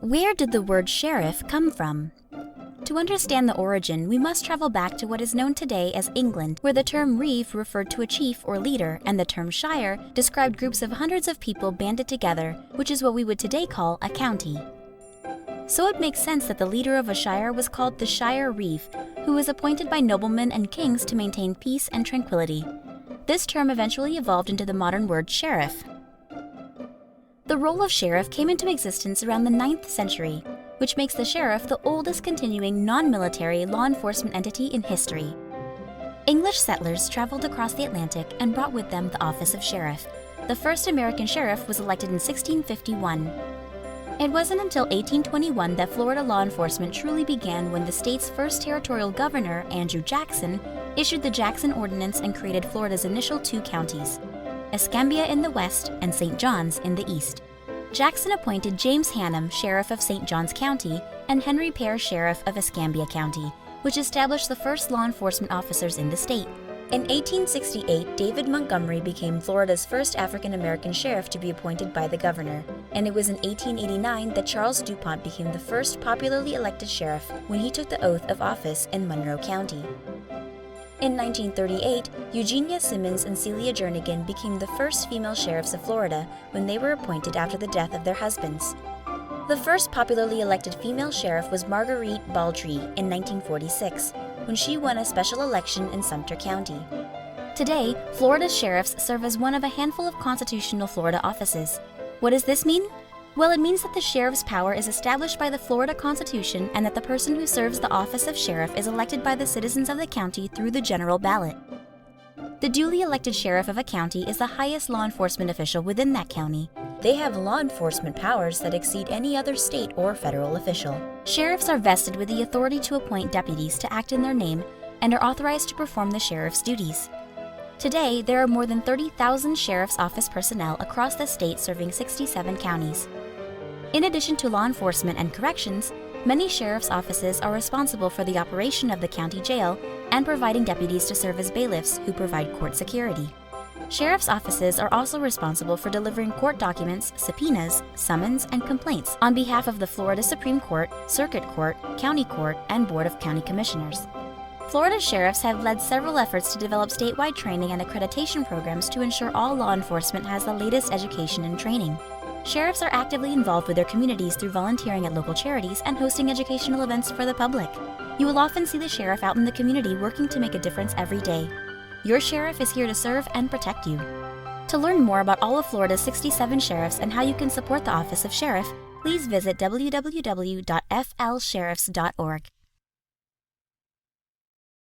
Where did the word sheriff come from? To understand the origin, we must travel back to what is known today as England, where the term reeve referred to a chief or leader, and the term shire described groups of hundreds of people banded together, which is what we would today call a county. So it makes sense that the leader of a shire was called the shire reeve, who was appointed by noblemen and kings to maintain peace and tranquility. This term eventually evolved into the modern word sheriff. The role of sheriff came into existence around the 9th century, which makes the sheriff the oldest continuing non-military law enforcement entity in history. English settlers traveled across the Atlantic and brought with them the office of sheriff. The first American sheriff was elected in 1651. It wasn't until 1821 that Florida law enforcement truly began, when the state's first territorial governor, Andrew Jackson, issued the Jackson Ordinance and created Florida's initial 2 counties, Escambia in the west and St. John's in the east. Jackson appointed James Hannum, Sheriff of St. John's County, and Henry Pear, Sheriff of Escambia County, which established the first law enforcement officers in the state. In 1868, David Montgomery became Florida's first African-American sheriff to be appointed by the governor, and it was in 1889 that Charles DuPont became the first popularly elected sheriff when he took the oath of office in Monroe County. In 1938, Eugenia Simmons and Celia Jernigan became the first female sheriffs of Florida when they were appointed after the death of their husbands. The first popularly elected female sheriff was Margeurite Baldree in 1946, when she won a special election in Sumter County. Today, Florida's sheriffs serve as one of a handful of constitutional Florida offices. What does this mean? Well, it means that the sheriff's power is established by the Florida Constitution, and that the person who serves the office of sheriff is elected by the citizens of the county through the general ballot. The duly elected sheriff of a county is the highest law enforcement official within that county. They have law enforcement powers that exceed any other state or federal official. Sheriffs are vested with the authority to appoint deputies to act in their name and are authorized to perform the sheriff's duties. Today, there are more than 30,000 sheriff's office personnel across the state serving 67 counties. In addition to law enforcement and corrections, many sheriff's offices are responsible for the operation of the county jail and providing deputies to serve as bailiffs who provide court security. Sheriff's offices are also responsible for delivering court documents, subpoenas, summons, and complaints on behalf of the Florida Supreme Court, Circuit Court, County Court, and Board of County Commissioners. Florida sheriffs have led several efforts to develop statewide training and accreditation programs to ensure all law enforcement has the latest education and training. Sheriffs are actively involved with their communities through volunteering at local charities and hosting educational events for the public. You will often see the sheriff out in the community working to make a difference every day. Your sheriff is here to serve and protect you. To learn more about all of Florida's 67 sheriffs and how you can support the office of sheriff, please visit www.flsheriffs.org.